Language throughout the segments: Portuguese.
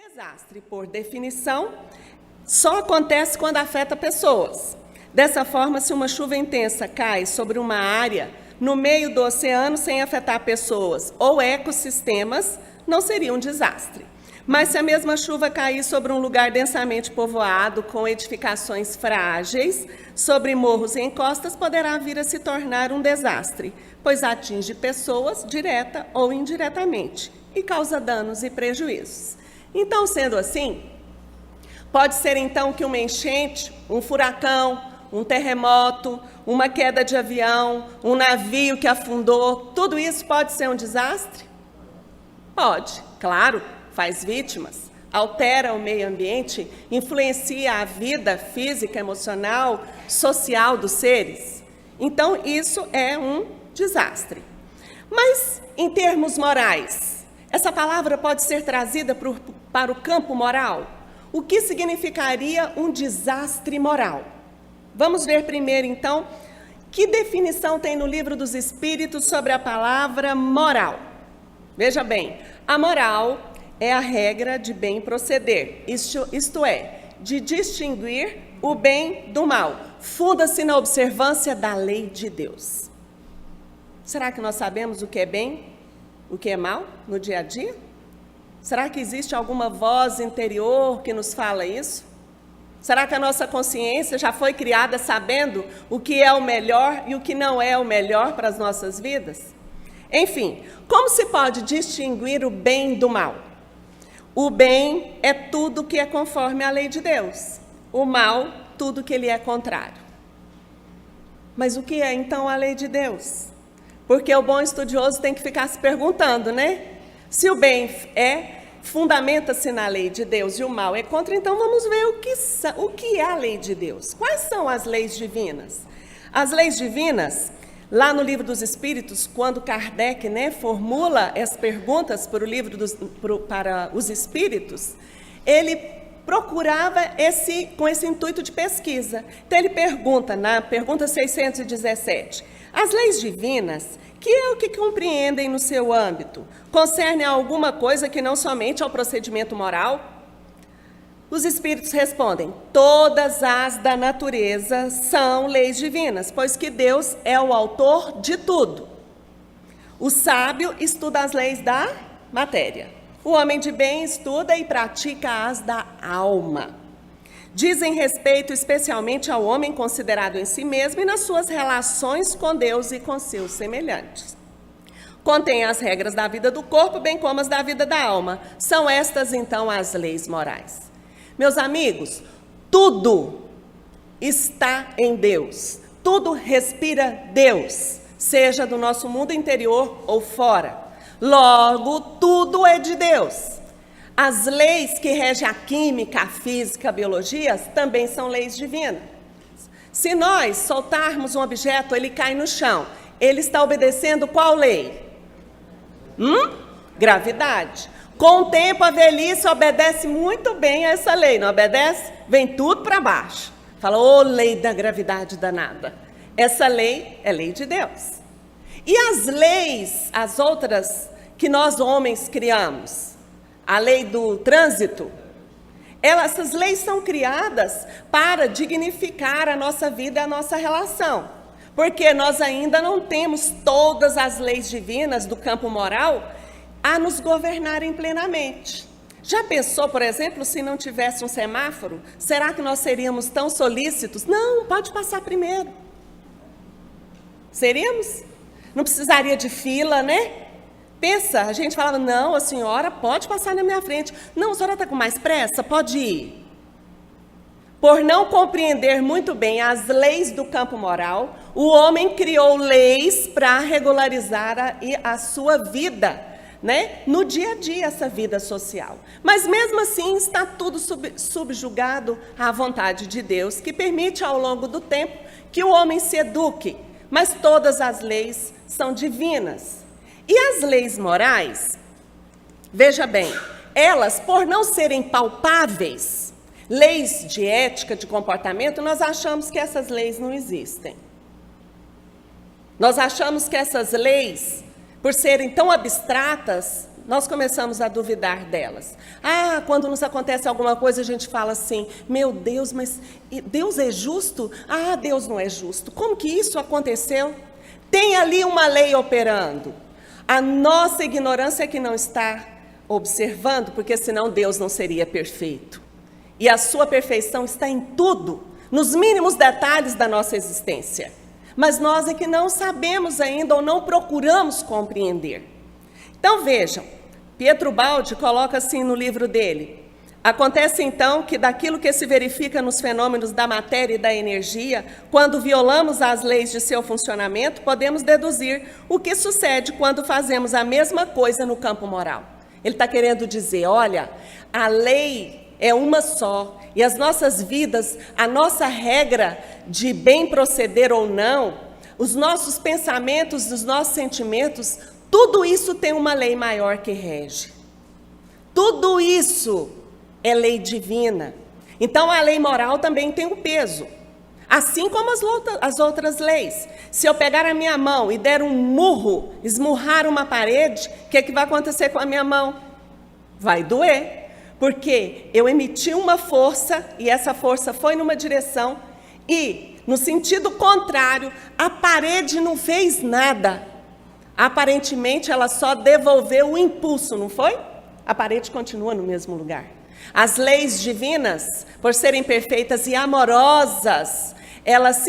Desastre, por definição, só acontece quando afeta pessoas. Dessa forma, se uma chuva intensa cai sobre uma área no meio do oceano sem afetar pessoas ou ecossistemas, não seria um desastre. Mas se a mesma chuva cair sobre um lugar densamente povoado, com edificações frágeis, sobre morros e encostas, poderá vir a se tornar um desastre, pois atinge pessoas direta ou indiretamente e causa danos e prejuízos. Então, sendo assim, pode ser então que uma enchente, um furacão, um terremoto, uma queda de avião, um navio que afundou, tudo isso pode ser um desastre? Pode, claro, faz vítimas, altera o meio ambiente, influencia a vida física, emocional, social dos seres. Então, isso é um desastre. Mas, em termos morais, essa palavra pode ser trazida para o campo moral? O que significaria um desastre moral? Vamos ver primeiro, então, que definição tem no Livro dos Espíritos sobre a palavra moral. Veja bem, a moral é a regra de bem proceder, isto é, de distinguir o bem do mal. Funda-se na observância da lei de Deus. Será que nós sabemos o que é bem, o que é mal no dia a dia? Será que existe alguma voz interior que nos fala isso? Será que a nossa consciência já foi criada sabendo o que é o melhor e o que não é o melhor para as nossas vidas? Enfim, como se pode distinguir o bem do mal? O bem é tudo que é conforme à lei de Deus. O mal, tudo que lhe é contrário. Mas o que é então a lei de Deus? Porque o bom estudioso tem que ficar se perguntando, né? Se o bem fundamenta-se na lei de Deus e o mal é contra, então vamos ver o que é a lei de Deus. Quais são as leis divinas? As leis divinas, lá no Livro dos Espíritos, quando Kardec formula as perguntas para os Espíritos, ele procurava com esse intuito de pesquisa. Então ele pergunta, na pergunta 617, as leis divinas, que é o que compreendem no seu âmbito, concernem a alguma coisa que não somente ao procedimento moral? Os Espíritos respondem, todas as da natureza são leis divinas, pois que Deus é o autor de tudo. O sábio estuda as leis da matéria. O homem de bem estuda e pratica as da alma. Dizem respeito especialmente ao homem considerado em si mesmo e nas suas relações com Deus e com seus semelhantes. Contém as regras da vida do corpo, bem como as da vida da alma. São estas, então, as leis morais. Meus amigos, tudo está em Deus. Tudo respira Deus, seja do nosso mundo interior ou fora. Logo, tudo é de Deus. As leis que regem a química, a física, a biologia, também são leis divinas. Se nós soltarmos um objeto, ele cai no chão. Ele está obedecendo qual lei? Gravidade. Com o tempo, a velhice obedece muito bem a essa lei, não obedece? Vem tudo para baixo. Fala, ô lei da gravidade danada. Essa lei é lei de Deus. E as leis, as outras que nós homens criamos, a lei do trânsito, essas leis são criadas para dignificar a nossa vida e a nossa relação. Porque nós ainda não temos todas as leis divinas do campo moral a nos governarem plenamente. Já pensou, por exemplo, se não tivesse um semáforo, será que nós seríamos tão solícitos? Não, pode passar primeiro. Seríamos? Não precisaria de fila, né? Pensa, a gente falava, não, a senhora pode passar na minha frente. Não, a senhora está com mais pressa? Pode ir. Por não compreender muito bem as leis do campo moral, o homem criou leis para regularizar a sua vida, né? No dia a dia, essa vida social. Mas mesmo assim, está tudo subjugado à vontade de Deus, que permite ao longo do tempo que o homem se eduque. Mas todas as leis são divinas. E as leis morais, veja bem, elas, por não serem palpáveis, leis de ética, de comportamento, nós achamos que essas leis não existem. Nós achamos que essas leis, por serem tão abstratas, nós começamos a duvidar delas. Quando nos acontece alguma coisa, a gente fala assim, meu Deus, mas Deus é justo? Deus não é justo. Como que isso aconteceu? Tem ali uma lei operando. A nossa ignorância é que não está observando, porque senão Deus não seria perfeito. E a sua perfeição está em tudo, nos mínimos detalhes da nossa existência. Mas nós é que não sabemos ainda ou não procuramos compreender. Então vejam, Pietro Baldi coloca assim no livro dele: acontece então que daquilo que se verifica nos fenômenos da matéria e da energia, quando violamos as leis de seu funcionamento, podemos deduzir o que sucede quando fazemos a mesma coisa no campo moral. Ele está querendo dizer, olha, a lei é uma só, e as nossas vidas, a nossa regra de bem proceder ou não, os nossos pensamentos, os nossos sentimentos, tudo isso tem uma lei maior que rege. Tudo isso é lei divina. Então a lei moral também tem um peso, assim como as outras leis. Se eu pegar a minha mão e der um murro, esmurrar uma parede, o que vai acontecer com a minha mão? Vai doer. Porque eu emiti uma força, e essa força foi numa direção, e, no sentido contrário, a parede não fez nada. Aparentemente, ela só devolveu o impulso, não foi? A parede continua no mesmo lugar. As leis divinas, por serem perfeitas e amorosas, elas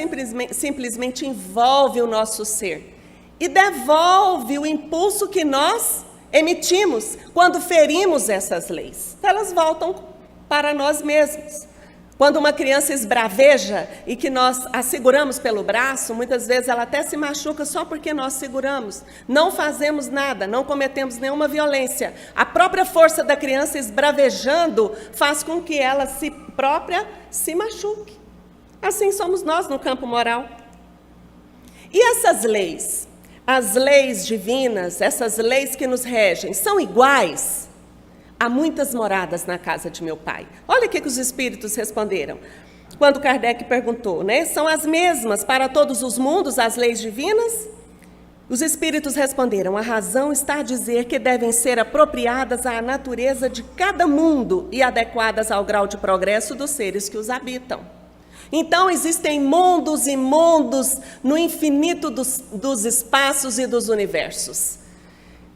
simplesmente envolvem o nosso ser e devolve o impulso que nós emitimos quando ferimos essas leis. Elas voltam para nós mesmos. Quando uma criança esbraveja e que nós a seguramos pelo braço, muitas vezes ela até se machuca só porque nós seguramos. Não fazemos nada, não cometemos nenhuma violência. A própria força da criança esbravejando faz com que ela própria se machuque. Assim somos nós no campo moral. E essas leis? As leis divinas, essas leis que nos regem, são iguais? Há muitas moradas na casa de meu pai. Olha o que os espíritos responderam. Quando Kardec perguntou, né? São as mesmas para todos os mundos as leis divinas? Os espíritos responderam, a razão está a dizer que devem ser apropriadas à natureza de cada mundo e adequadas ao grau de progresso dos seres que os habitam. Então, existem mundos e mundos no infinito dos espaços e dos universos.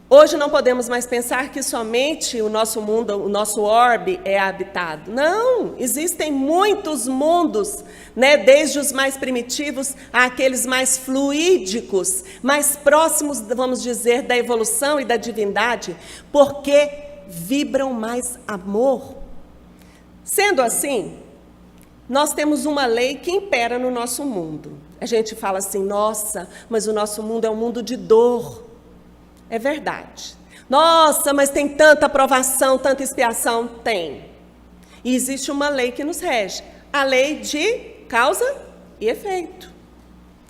Hoje não podemos mais pensar que somente o nosso mundo, o nosso orbe é habitado. Não, existem muitos mundos, né? Desde os mais primitivos àqueles mais fluídicos, mais próximos, vamos dizer, da evolução e da divindade, porque vibram mais amor. Sendo assim, nós temos uma lei que impera no nosso mundo. A gente fala assim, nossa, mas o nosso mundo é um mundo de dor. É verdade. Nossa, mas tem tanta provação, tanta expiação. Tem. E existe uma lei que nos rege. A lei de causa e efeito.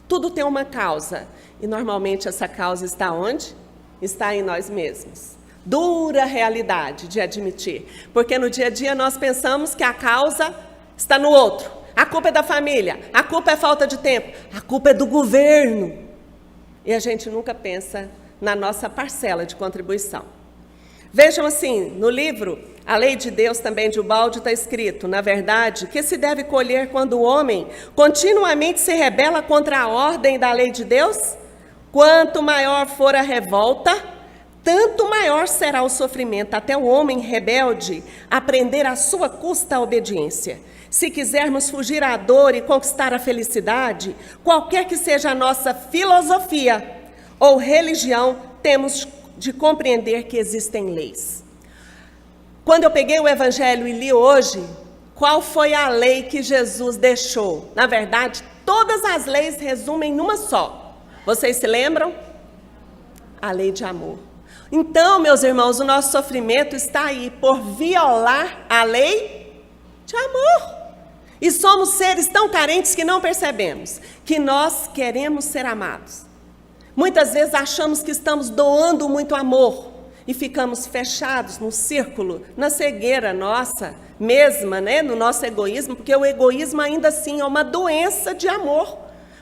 Tudo tem uma causa. E normalmente essa causa está onde? Está em nós mesmos. Dura realidade de admitir. Porque no dia a dia nós pensamos que a causa está no outro. A culpa é da família. A culpa é falta de tempo. A culpa é do governo. E a gente nunca pensa na nossa parcela de contribuição. Vejam assim, no livro A Lei de Deus, também de Ubaldi, está escrito, na verdade, que se deve colher quando o homem continuamente se rebela contra a ordem da lei de Deus? Quanto maior for a revolta, tanto maior será o sofrimento, até o homem rebelde aprender à sua custa a obediência. Se quisermos fugir à dor e conquistar a felicidade, qualquer que seja a nossa filosofia ou religião, temos de compreender que existem leis. Quando eu peguei o Evangelho e li hoje, qual foi a lei que Jesus deixou? Na verdade, todas as leis resumem numa só. Vocês se lembram? A lei de amor. Então, meus irmãos, o nosso sofrimento está aí por violar a lei de amor. E somos seres tão carentes que não percebemos que nós queremos ser amados. Muitas vezes achamos que estamos doando muito amor e ficamos fechados no círculo, na cegueira nossa mesma, né? No nosso egoísmo, porque o egoísmo ainda assim é uma doença de amor,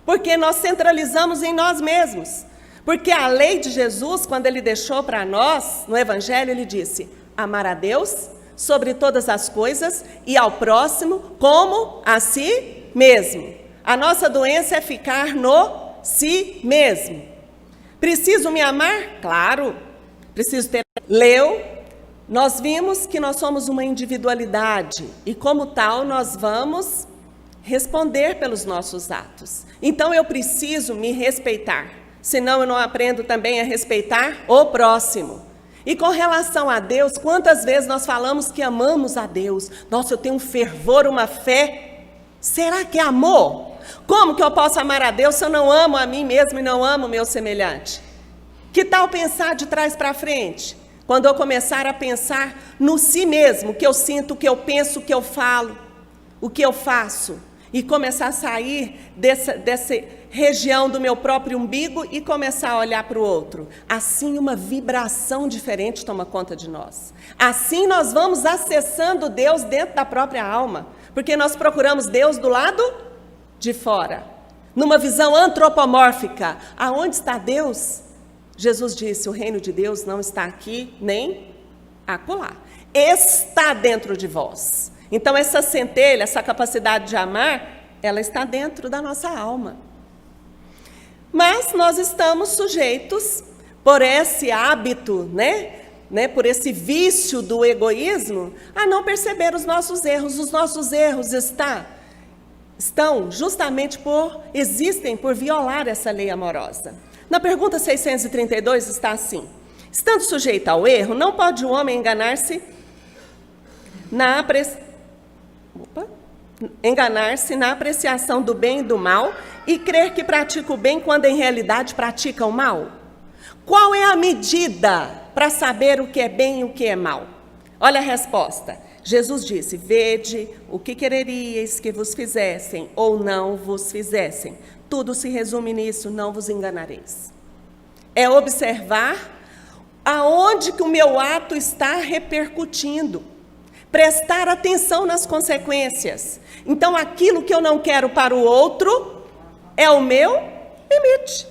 porque nós centralizamos em nós mesmos. Porque a lei de Jesus, quando ele deixou para nós, no Evangelho, ele disse: amar a Deus sobre todas as coisas e ao próximo como a si mesmo. A nossa doença é ficar no si mesmo. Preciso me amar? Claro. Preciso ter... Leu, nós vimos que nós somos uma individualidade e como tal nós vamos responder pelos nossos atos. Então eu preciso me respeitar, senão eu não aprendo também a respeitar o próximo. E com relação a Deus, quantas vezes nós falamos que amamos a Deus? Nossa, eu tenho um fervor, uma fé. Será que é amor? Como que eu posso amar a Deus se eu não amo a mim mesmo e não amo o meu semelhante? Que tal pensar de trás para frente? Quando eu começar a pensar no si mesmo, o que eu sinto, o que eu penso, o que eu falo, o que eu faço, e começar a sair dessa região do meu próprio umbigo e começar a olhar para o outro. Assim uma vibração diferente toma conta de nós. Assim nós vamos acessando Deus dentro da própria alma, porque nós procuramos Deus do lado de fora, numa visão antropomórfica. Aonde está Deus? Jesus disse: o reino de Deus não está aqui nem acolá. Está dentro de vós. Então essa centelha, essa capacidade de amar, ela está dentro da nossa alma. Mas nós estamos sujeitos, por esse hábito, por esse vício do egoísmo, a não perceber os nossos erros. Os nossos erros existem por violar essa lei amorosa. Na pergunta 632 está assim: estando sujeito ao erro, não pode o homem enganar-se na apreciação do bem e do mal e crer que pratica o bem quando em realidade pratica o mal? Qual é a medida para saber o que é bem e o que é mal? Olha a resposta. Jesus disse: vede o que quereríeis que vos fizessem ou não vos fizessem. Tudo se resume nisso: não vos enganareis. É observar aonde que o meu ato está repercutindo. Prestar atenção nas consequências. Então, aquilo que eu não quero para o outro é o meu limite.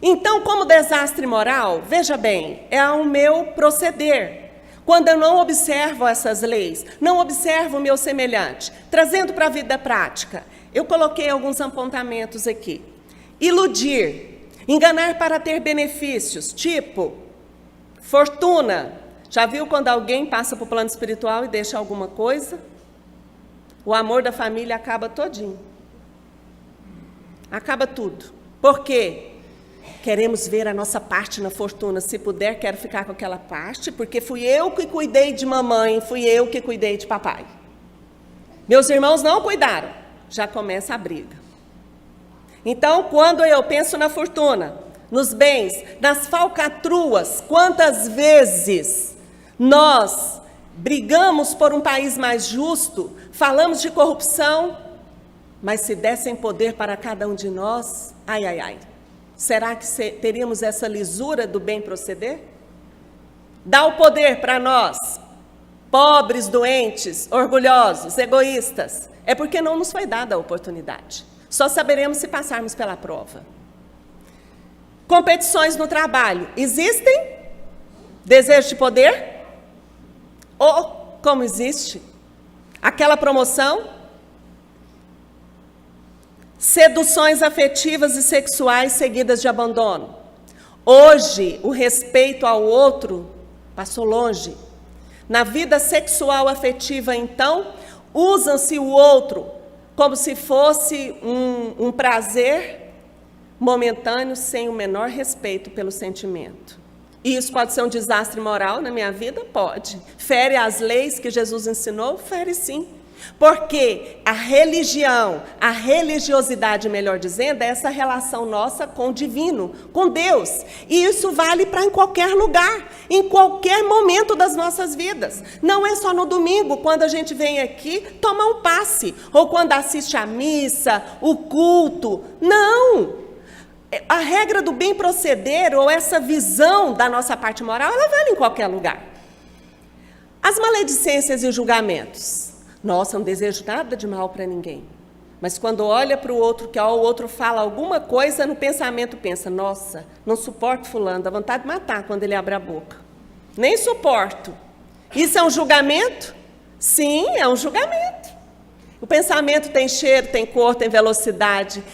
Então, como desastre moral, veja bem, é o meu proceder. Quando eu não observo essas leis, não observo o meu semelhante, trazendo para a vida prática, eu coloquei alguns apontamentos aqui. Iludir, enganar para ter benefícios, tipo fortuna. Já viu quando alguém passa para o plano espiritual e deixa alguma coisa? O amor da família acaba todinho. Acaba tudo. Por quê? Queremos ver a nossa parte na fortuna. Se puder, quero ficar com aquela parte, porque fui eu que cuidei de mamãe, fui eu que cuidei de papai. Meus irmãos não cuidaram. Já começa a briga. Então, quando eu penso na fortuna, nos bens, nas falcatruas, quantas vezes nós brigamos por um país mais justo, falamos de corrupção, mas se dessem poder para cada um de nós, ai, ai, ai. Será que teríamos essa lisura do bem proceder? Dá o poder para nós, pobres, doentes, orgulhosos, egoístas. É porque não nos foi dada a oportunidade. Só saberemos se passarmos pela prova. Competições no trabalho. Existem? Desejo de poder? Ou, como existe, aquela promoção? Seduções afetivas e sexuais seguidas de abandono. Hoje, o respeito ao outro passou longe. Na vida sexual afetiva, então, usa-se o outro como se fosse um prazer momentâneo, sem o menor respeito pelo sentimento. E isso pode ser um desastre moral na minha vida? Pode. Fere as leis que Jesus ensinou? Fere sim. Porque a religião, a religiosidade, melhor dizendo, é essa relação nossa com o divino, com Deus. E isso vale para em qualquer lugar, em qualquer momento das nossas vidas. Não é só no domingo, quando a gente vem aqui tomar um passe, ou quando assiste a missa, o culto. Não! A regra do bem proceder, ou essa visão da nossa parte moral, ela vale em qualquer lugar. As maledicências e julgamentos. Nossa, não desejo nada de mal para ninguém. Mas quando olha para o outro, que o outro fala alguma coisa, no pensamento pensa, nossa, não suporto fulano, dá vontade de matar quando ele abre a boca. Nem suporto. Isso é um julgamento? Sim, é um julgamento. O pensamento tem cheiro, tem cor, tem velocidade,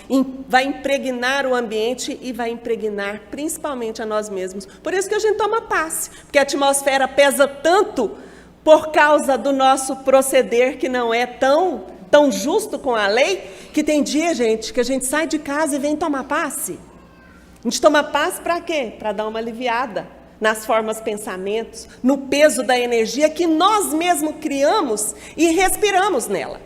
vai impregnar o ambiente e vai impregnar principalmente a nós mesmos. Por isso que a gente toma passe, porque a atmosfera pesa tanto por causa do nosso proceder que não é tão justo com a lei, que tem dia, gente, que a gente sai de casa e vem tomar passe. A gente toma passe para quê? Para dar uma aliviada nas formas pensamentos, no peso da energia que nós mesmos criamos e respiramos nela.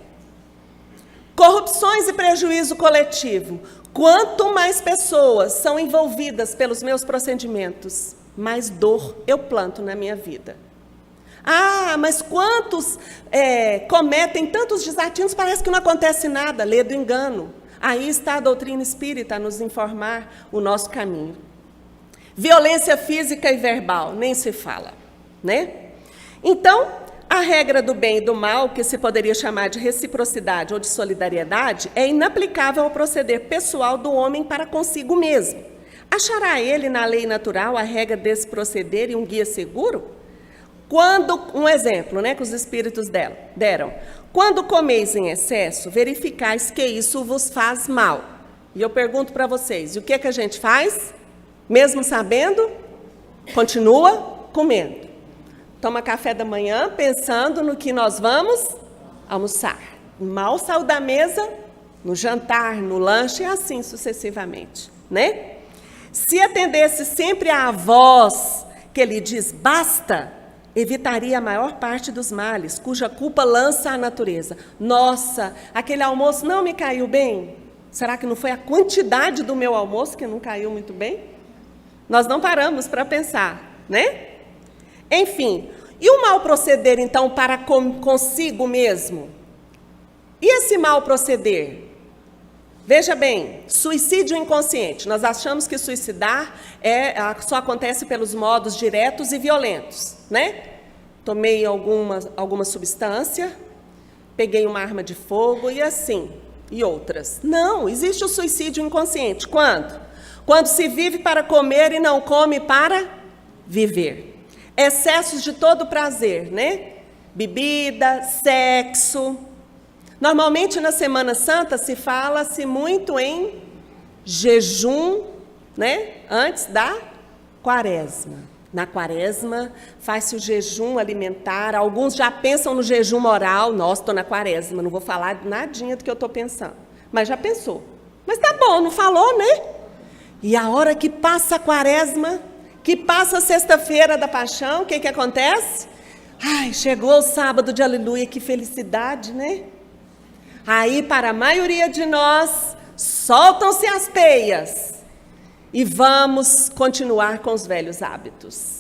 Corrupções e prejuízo coletivo. Quanto mais pessoas são envolvidas pelos meus procedimentos, mais dor eu planto na minha vida. Ah, mas quantos cometem tantos desatinos, parece que não acontece nada, lê do engano. Aí está a doutrina espírita a nos informar o nosso caminho. Violência física e verbal, nem se fala, né? Então, a regra do bem e do mal, que se poderia chamar de reciprocidade ou de solidariedade, é inaplicável ao proceder pessoal do homem para consigo mesmo. Achará ele na lei natural a regra desse proceder e um guia seguro? Um exemplo, né, que os espíritos deram. Quando comeis em excesso, verificais que isso vos faz mal. E eu pergunto para vocês, e o que é que a gente faz? Mesmo sabendo, continua comendo. Toma café da manhã pensando no que nós vamos almoçar. Mal saiu da mesa, no jantar, no lanche e assim sucessivamente, né? Se atendesse sempre à voz que lhe diz basta, evitaria a maior parte dos males, cuja culpa lança a natureza. Nossa, aquele almoço não me caiu bem? Será que não foi a quantidade do meu almoço que não caiu muito bem? Nós não paramos para pensar, né? Enfim, e o mal proceder, então, para consigo mesmo? E esse mal proceder? Veja bem, suicídio inconsciente. Nós achamos que suicidar só acontece pelos modos diretos e violentos, né? Tomei alguma substância, peguei uma arma de fogo e assim, e outras. Não, existe o suicídio inconsciente. Quando? Quando se vive para comer e não come para viver. Excessos de todo prazer, né? Bebida, sexo. Normalmente na Semana Santa se fala-se muito em jejum, né? Antes da quaresma. Na quaresma faz-se o jejum alimentar. Alguns já pensam no jejum moral. Nossa, estou na quaresma, não vou falar nadinha do que eu estou pensando. Mas já pensou. Mas tá bom, não falou, né? E a hora que passa a quaresma, que passa a sexta-feira da paixão, o que acontece? Ai, chegou o sábado de aleluia, que felicidade, né? Aí, para a maioria de nós, soltam-se as peias e vamos continuar com os velhos hábitos.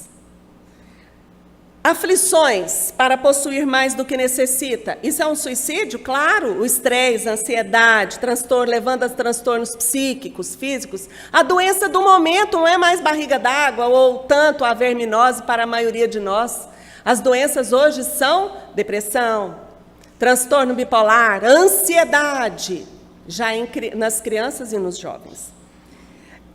Aflições para possuir mais do que necessita. Isso é um suicídio? Claro, o estresse, a ansiedade, transtorno, levando a transtornos psíquicos, físicos. A doença do momento não é mais barriga d'água ou tanto a verminose para a maioria de nós. As doenças hoje são depressão, transtorno bipolar, ansiedade, já nas crianças e nos jovens.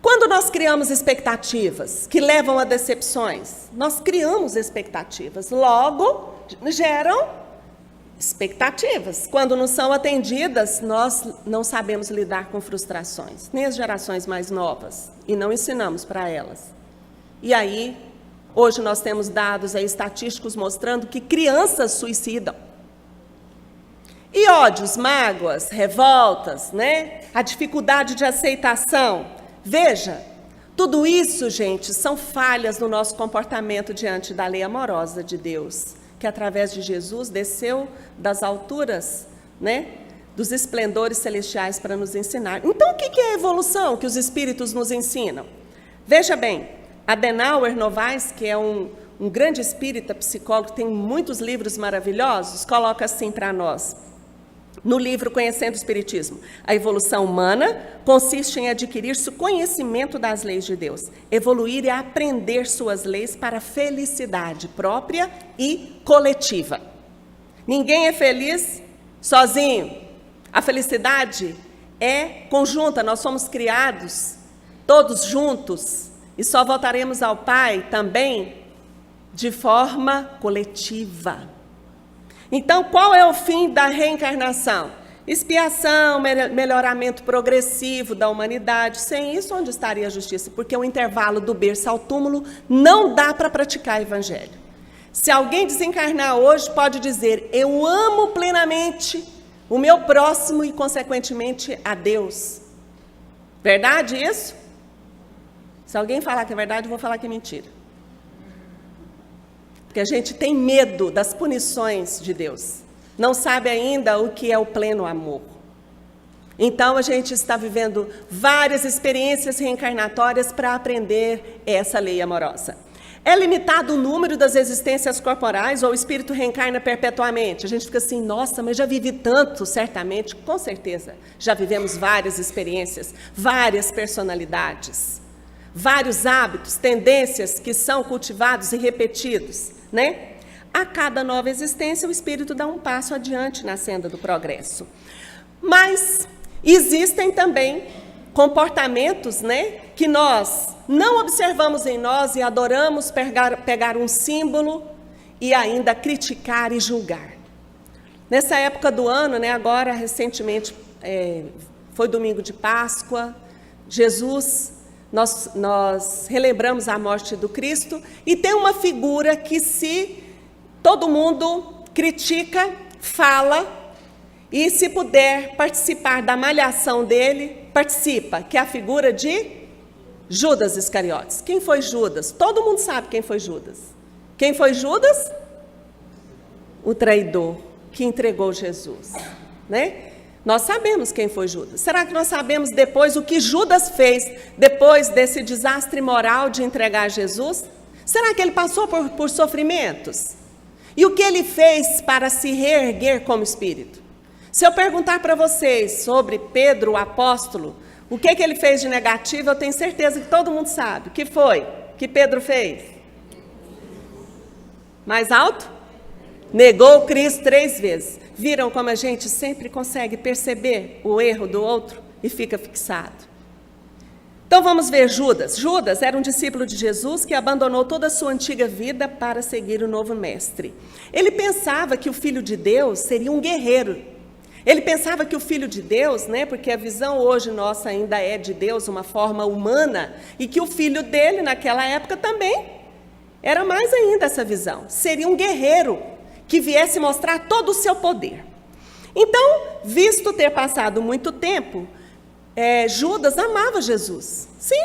Quando nós criamos expectativas que levam a decepções, nós criamos expectativas, logo geram expectativas. Quando não são atendidas, nós não sabemos lidar com frustrações, nem as gerações mais novas, e não ensinamos para elas. E aí, hoje nós temos dados aí estatísticos mostrando que crianças suicidam. E ódios, mágoas, revoltas, né? A dificuldade de aceitação. Veja, tudo isso, gente, são falhas no nosso comportamento diante da lei amorosa de Deus, que através de Jesus desceu das alturas, né, dos esplendores celestiais para nos ensinar. Então, o que é a evolução que os espíritos nos ensinam? Veja bem, Adenauer Novaes, que é um grande espírita, psicólogo, tem muitos livros maravilhosos, coloca assim para nós. No livro Conhecendo o Espiritismo, a evolução humana consiste em adquirir-se o conhecimento das leis de Deus, evoluir e aprender suas leis para a felicidade própria e coletiva. Ninguém é feliz sozinho. A felicidade é conjunta, nós somos criados todos juntos e só voltaremos ao Pai também de forma coletiva. Então, qual é o fim da reencarnação? Expiação, melhoramento progressivo da humanidade. Sem isso, onde estaria a justiça? Porque o intervalo do berço ao túmulo não dá para praticar evangelho. Se alguém desencarnar hoje, pode dizer, eu amo plenamente o meu próximo e, consequentemente, a Deus. Verdade isso? Se alguém falar que é verdade, eu vou falar que é mentira. Porque a gente tem medo das punições de Deus. Não sabe ainda o que é o pleno amor. Então, a gente está vivendo várias experiências reencarnatórias para aprender essa lei amorosa. É limitado o número das existências corporais ou o espírito reencarna perpetuamente? A gente fica assim, nossa, mas já vivi tanto, certamente. Com certeza, já vivemos várias experiências, várias personalidades, vários hábitos, tendências que são cultivados e repetidos, né? A cada nova existência, o espírito dá um passo adiante na senda do progresso. Mas existem também comportamentos, né, que nós não observamos em nós e adoramos pegar um símbolo e ainda criticar e julgar. Nessa época do ano, né, agora recentemente foi domingo de Páscoa, Jesus, nós relembramos a morte do Cristo e tem uma figura que todo mundo critica, fala, e se puder participar da malhação dele, participa, que é a figura de Judas Iscariotes. Quem foi Judas? Todo mundo sabe quem foi Judas. Quem foi Judas? O traidor que entregou Jesus, né? Nós sabemos quem foi Judas. Será que nós sabemos depois o que Judas fez depois desse desastre moral de entregar Jesus? Será que ele passou por sofrimentos? E o que ele fez para se reerguer como espírito? Se eu perguntar para vocês sobre Pedro, o apóstolo, o que ele fez de negativo, eu tenho certeza que todo mundo sabe. O que foi que Pedro fez? Mais alto? Negou Cristo 3 vezes. Viram como a gente sempre consegue perceber o erro do outro e fica fixado? Então vamos ver Judas. Judas era um discípulo de Jesus que abandonou toda a sua antiga vida para seguir o novo mestre. Ele pensava que o Filho de Deus seria um guerreiro. Ele pensava que o Filho de Deus, né, porque a visão hoje nossa ainda é de Deus, uma forma humana, e que o filho dele naquela época também era mais ainda essa visão. Seria um guerreiro que viesse mostrar todo o seu poder. Então, visto ter passado muito tempo, Judas amava Jesus. Sim,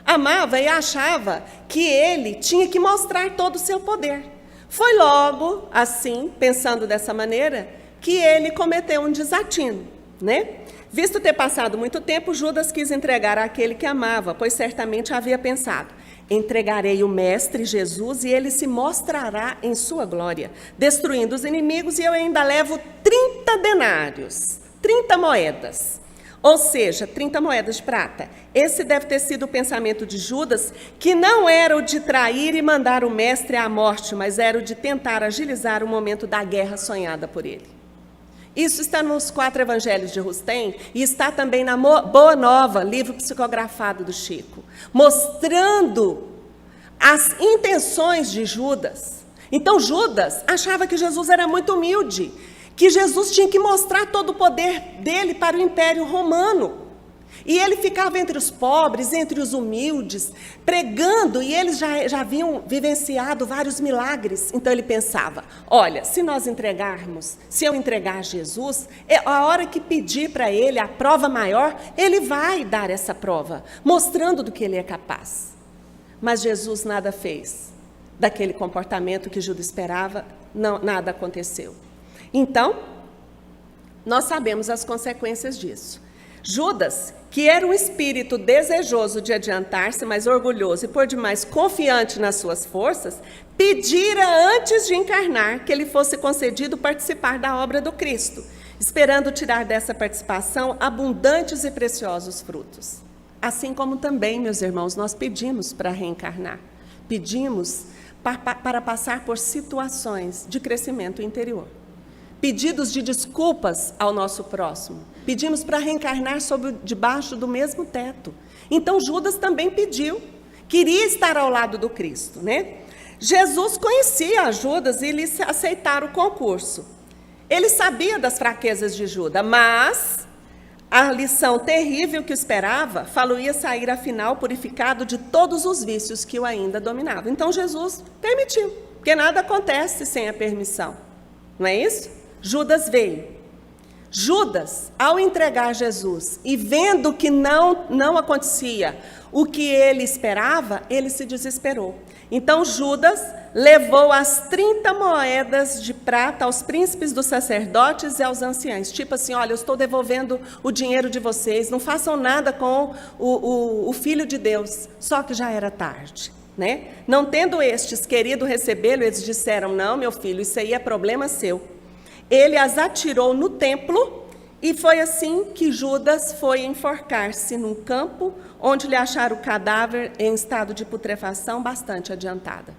amava e achava que ele tinha que mostrar todo o seu poder. Foi logo assim, pensando dessa maneira, que ele cometeu um desatino, né? Visto ter passado muito tempo, Judas quis entregar àquele que amava, pois certamente havia pensado, entregarei o Mestre Jesus e ele se mostrará em sua glória, destruindo os inimigos, e eu ainda levo 30 denários, 30 moedas, ou seja, 30 moedas de prata. Esse deve ter sido o pensamento de Judas, que não era o de trair e mandar o Mestre à morte, mas era o de tentar agilizar o momento da guerra sonhada por ele. Isso está nos 4 evangelhos de Rustem e está também na Boa Nova, livro psicografado do Chico, mostrando as intenções de Judas. Então Judas achava que Jesus era muito humilde, que Jesus tinha que mostrar todo o poder dele para o Império Romano. E ele ficava entre os pobres, entre os humildes, pregando, e eles já haviam vivenciado vários milagres. Então ele pensava, olha, se eu entregar Jesus, a hora que pedir para ele a prova maior, ele vai dar essa prova, mostrando do que ele é capaz. Mas Jesus nada fez daquele comportamento que Judas esperava, nada aconteceu. Então, nós sabemos as consequências disso. Judas, que era um espírito desejoso de adiantar-se, mas orgulhoso e por demais confiante nas suas forças, pedira antes de encarnar que lhe fosse concedido participar da obra do Cristo, esperando tirar dessa participação abundantes e preciosos frutos. Assim como também, meus irmãos, nós pedimos para reencarnar, pedimos para passar por situações de crescimento interior. pedidos de desculpas ao nosso próximo. Pedimos para reencarnar debaixo do mesmo teto. Então Judas também pediu, queria estar ao lado do Cristo, né? Jesus conhecia Judas e lhe aceitara o concurso. Ele sabia das fraquezas de Judas, mas a lição terrível que o esperava, falo-ia sair afinal purificado de todos os vícios que o ainda dominavam. Então Jesus permitiu, porque nada acontece sem a permissão, não é isso? Judas veio. Judas, ao entregar Jesus e vendo que não acontecia o que ele esperava, ele se desesperou. Então Judas levou as 30 moedas de prata aos príncipes dos sacerdotes e aos anciãos. Tipo assim, olha, eu estou devolvendo o dinheiro de vocês, não façam nada com o Filho de Deus. Só que já era tarde, né? Não tendo estes querido recebê-lo, eles disseram, não, meu filho, isso aí é problema seu. Ele as atirou no templo e foi assim que Judas foi enforcar-se num campo onde lhe acharam o cadáver em estado de putrefação bastante adiantada.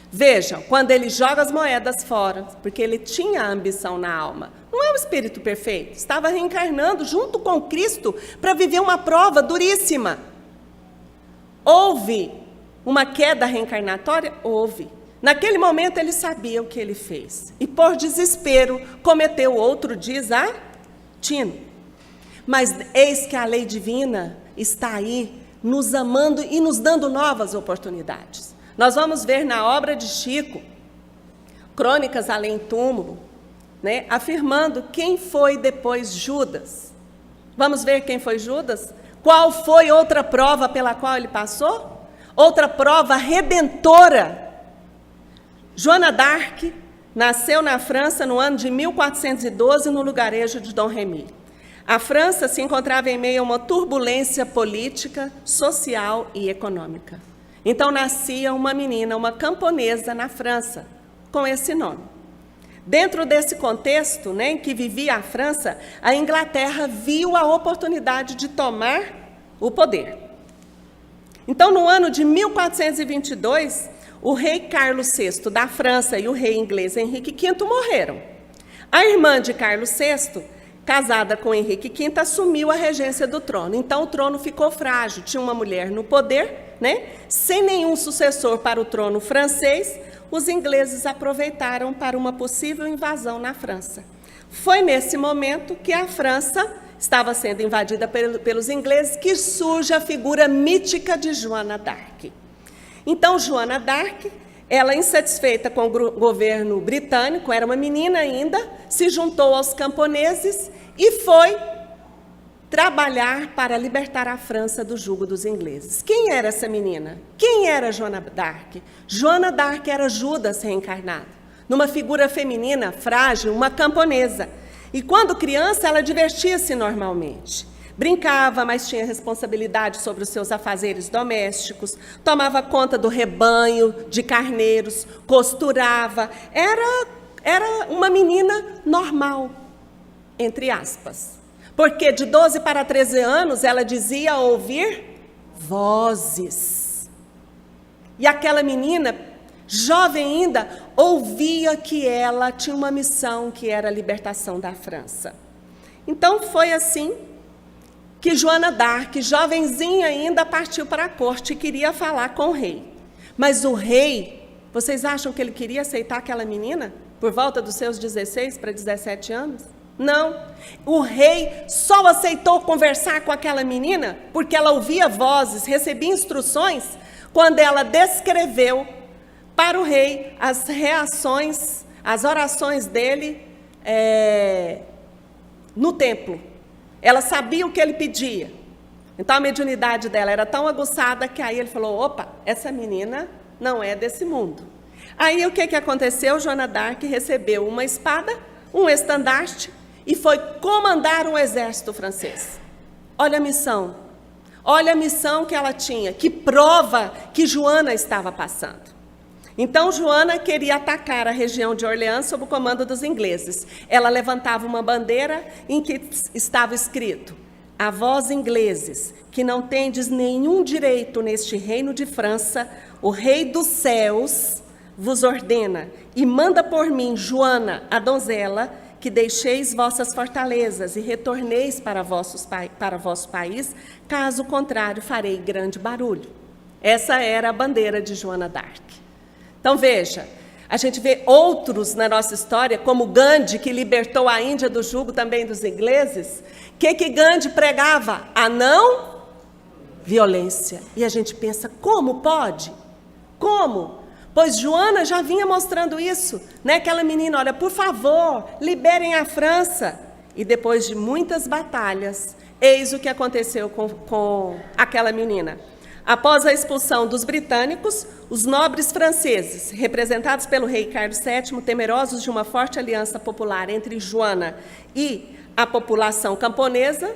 Vejam, quando ele joga as moedas fora, porque ele tinha a ambição na alma, não é um espírito perfeito, estava reencarnando junto com Cristo para viver uma prova duríssima. Houve uma queda reencarnatória? Houve. Naquele momento ele sabia o que ele fez. E por desespero cometeu outro desatino. Mas eis que a lei divina está aí, nos amando e nos dando novas oportunidades. Nós vamos ver na obra de Chico, Crônicas Além Túmulo, né, afirmando quem foi depois Judas. Vamos ver quem foi Judas? Qual foi outra prova pela qual ele passou? Outra prova redentora. Joana d'Arc nasceu na França no ano de 1412, no lugarejo de Dom Remy. A França se encontrava em meio a uma turbulência política, social e econômica. Então nascia uma menina, uma camponesa na França, com esse nome. Dentro desse contexto, né, em que vivia a França, a Inglaterra viu a oportunidade de tomar o poder. Então, no ano de 1422, o rei Carlos VI da França e o rei inglês Henrique V morreram. A irmã de Carlos VI, casada com Henrique V, assumiu a regência do trono. Então o trono ficou frágil, tinha uma mulher no poder, né? Sem nenhum sucessor para o trono francês, os ingleses aproveitaram para uma possível invasão na França. Foi nesse momento que a França estava sendo invadida pelos ingleses que surge a figura mítica de Joana d'Arc. Então, Joana d'Arc, ela insatisfeita com o governo britânico, era uma menina ainda, se juntou aos camponeses e foi trabalhar para libertar a França do jugo dos ingleses. Quem era essa menina? Quem era Joana d'Arc? Joana d'Arc era Judas reencarnado, numa figura feminina frágil, uma camponesa. E quando criança, ela divertia-se normalmente. Brincava, mas tinha responsabilidade sobre os seus afazeres domésticos, tomava conta do rebanho de carneiros, costurava. Era uma menina normal, entre aspas. Porque de 12 para 13 anos, ela dizia ouvir vozes. E aquela menina, jovem ainda, ouvia que ela tinha uma missão, que era a libertação da França. Então, foi assim que Joana d'Arc, jovenzinha ainda, partiu para a corte e queria falar com o rei. Mas o rei, vocês acham que ele queria aceitar aquela menina? Por volta dos seus 16 para 17 anos? Não. O rei só aceitou conversar com aquela menina porque ela ouvia vozes, recebia instruções, quando ela descreveu para o rei as reações, as orações dele no templo. Ela sabia o que ele pedia. Então a mediunidade dela era tão aguçada que aí ele falou, opa, essa menina não é desse mundo. Aí o que aconteceu? Joana d'Arc recebeu uma espada, um estandarte e foi comandar um exército francês. Olha a missão que ela tinha, que prova que Joana estava passando. Então, Joana queria atacar a região de Orleans sob o comando dos ingleses. Ela levantava uma bandeira em que estava escrito: a vós, ingleses, que não tendes nenhum direito neste reino de França, o rei dos céus vos ordena e manda por mim, Joana, a donzela, que deixeis vossas fortalezas e retorneis para vosso país, caso contrário, farei grande barulho. Essa era a bandeira de Joana d'Arc. Então, veja, a gente vê outros na nossa história, como Gandhi, que libertou a Índia do jugo também dos ingleses. O que Gandhi pregava? A não violência. E a gente pensa, como pode? Como? Pois Joana já vinha mostrando isso, né? Aquela menina, olha, por favor, liberem a França. E depois de muitas batalhas, eis o que aconteceu com aquela menina. Após a expulsão dos britânicos, os nobres franceses, representados pelo rei Carlos VII, temerosos de uma forte aliança popular entre Joana e a população camponesa,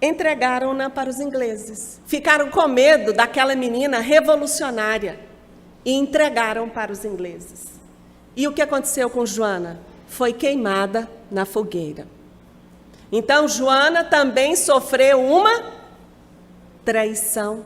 entregaram-na para os ingleses. Ficaram com medo daquela menina revolucionária e entregaram para os ingleses. E o que aconteceu com Joana? Foi queimada na fogueira. Então, Joana também sofreu uma traição.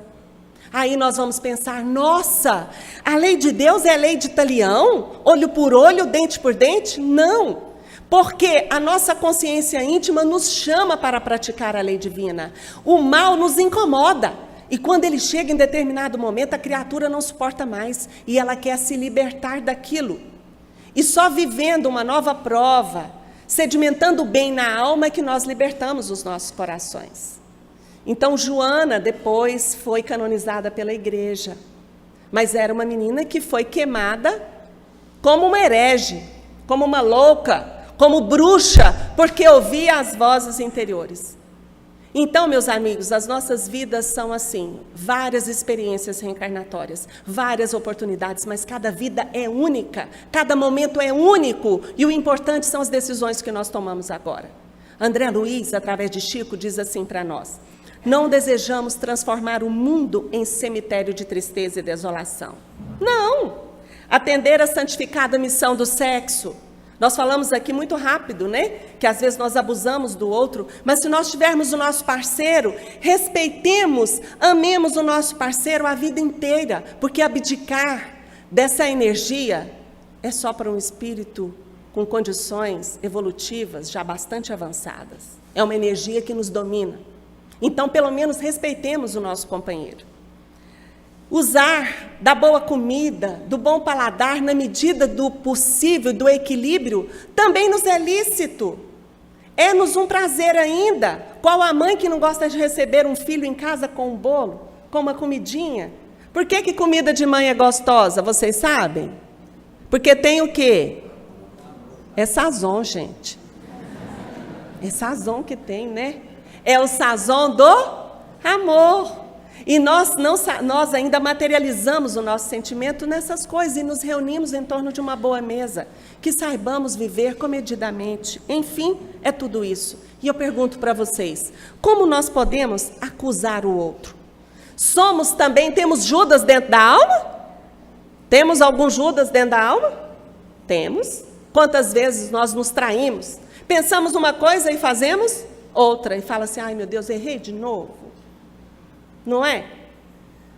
Aí nós vamos pensar, nossa, a lei de Deus é a lei de talião? Olho por olho, dente por dente? Não, porque a nossa consciência íntima nos chama para praticar a lei divina. O mal nos incomoda, e quando ele chega em determinado momento, a criatura não suporta mais, e ela quer se libertar daquilo. E só vivendo uma nova prova, sedimentando o bem na alma, é que nós libertamos os nossos corações. Então, Joana depois foi canonizada pela igreja, mas era uma menina que foi queimada como uma herege, como uma louca, como bruxa, porque ouvia as vozes interiores. Então, meus amigos, as nossas vidas são assim, várias experiências reencarnatórias, várias oportunidades, mas cada vida é única, cada momento é único, e o importante são as decisões que nós tomamos agora. André Luiz, através de Chico, diz assim para nós: não desejamos transformar o mundo em cemitério de tristeza e desolação. Não! Atender à santificada missão do sexo. Nós falamos aqui muito rápido, né? Que às vezes nós abusamos do outro, mas se nós tivermos o nosso parceiro, respeitemos, amemos o nosso parceiro a vida inteira, porque abdicar dessa energia é só para um espírito com condições evolutivas já bastante avançadas. É uma energia que nos domina. Então, pelo menos, respeitemos o nosso companheiro. Usar da boa comida, do bom paladar, na medida do possível, do equilíbrio, também nos é lícito. É-nos um prazer ainda. Qual a mãe que não gosta de receber um filho em casa com um bolo, com uma comidinha? Por que comida de mãe é gostosa, vocês sabem? Porque tem o quê? É sazon, gente. É sazon que tem, né? É o sazon do amor. E nós ainda materializamos o nosso sentimento nessas coisas e nos reunimos em torno de uma boa mesa, que saibamos viver comedidamente. Enfim, é tudo isso. E eu pergunto para vocês, como nós podemos acusar o outro? Temos Judas dentro da alma? Temos algum Judas dentro da alma? Temos. Quantas vezes nós nos traímos? Pensamos uma coisa e fazemos outra, e fala assim, ai meu Deus, errei de novo. Não é?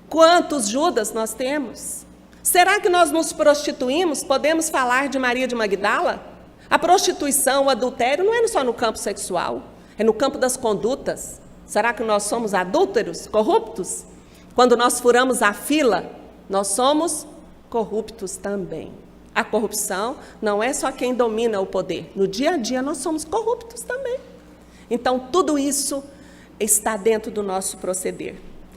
Quantos Judas nós temos? Será que nós nos prostituímos? Podemos falar de Maria de Magdala? A prostituição, o adultério não é só no campo sexual, é no campo das condutas. Será que nós somos adúlteros, corruptos? Quando nós furamos a fila, nós somos corruptos também. A corrupção não é só quem domina o poder. No dia a dia nós somos corruptos também. Então tudo isso está dentro do nosso proceder.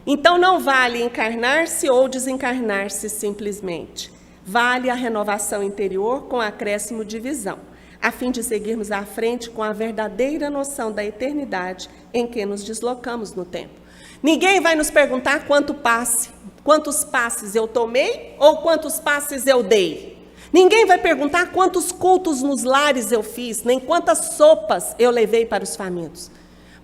Então não vale encarnar-se ou desencarnar-se simplesmente. Vale a renovação interior com acréscimo de visão, a fim de seguirmos à frente com a verdadeira noção da eternidade em que nos deslocamos no tempo. Ninguém vai nos perguntar quantos passes eu tomei ou quantos passes eu dei. Ninguém vai perguntar quantos cultos nos lares eu fiz, nem quantas sopas eu levei para os famintos.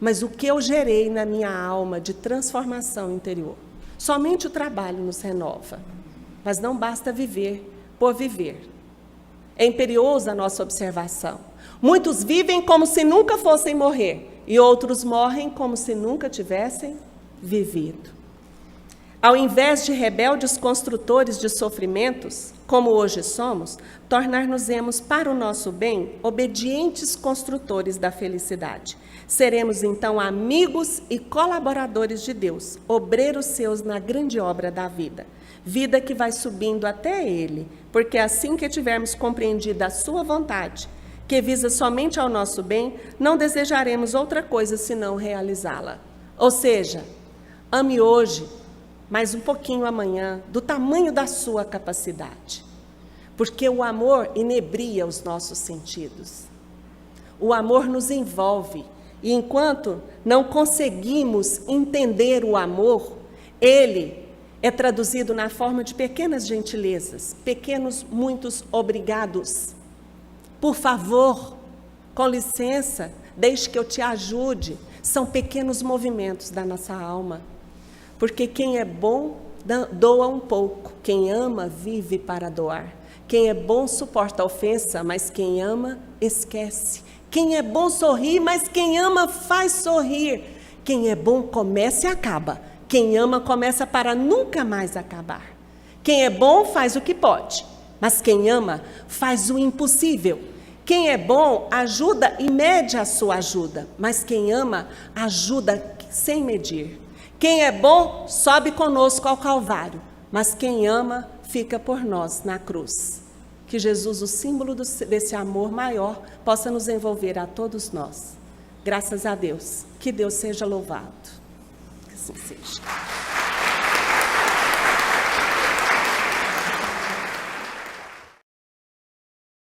Mas o que eu gerei na minha alma de transformação interior. Somente o trabalho nos renova. Mas não basta viver por viver. É imperiosa a nossa observação. Muitos vivem como se nunca fossem morrer, e outros morrem como se nunca tivessem vivido. Ao invés de rebeldes construtores de sofrimentos, como hoje somos, tornar-nos-emos para o nosso bem obedientes construtores da felicidade. Seremos então amigos e colaboradores de Deus, obreiros seus na grande obra da vida. Vida que vai subindo até Ele, porque assim que tivermos compreendido a sua vontade, que visa somente ao nosso bem, não desejaremos outra coisa senão realizá-la. Ou seja, ame hoje, mais um pouquinho amanhã, do tamanho da sua capacidade. Porque o amor inebria os nossos sentidos. O amor nos envolve. E enquanto não conseguimos entender o amor, ele é traduzido na forma de pequenas gentilezas, pequenos muitos obrigados. Por favor, com licença, deixe que eu te ajude. São pequenos movimentos da nossa alma. Porque quem é bom, doa um pouco. Quem ama, vive para doar. Quem é bom, suporta a ofensa, mas quem ama, esquece. Quem é bom, sorri, mas quem ama, faz sorrir. Quem é bom, começa e acaba. Quem ama, começa para nunca mais acabar. Quem é bom, faz o que pode, mas quem ama, faz o impossível. Quem é bom, ajuda e mede a sua ajuda, mas quem ama, ajuda sem medir. Quem é bom, sobe conosco ao Calvário, mas quem ama, fica por nós na cruz. Que Jesus, o símbolo desse amor maior, possa nos envolver a todos nós. Graças a Deus. Que Deus seja louvado. Que assim seja.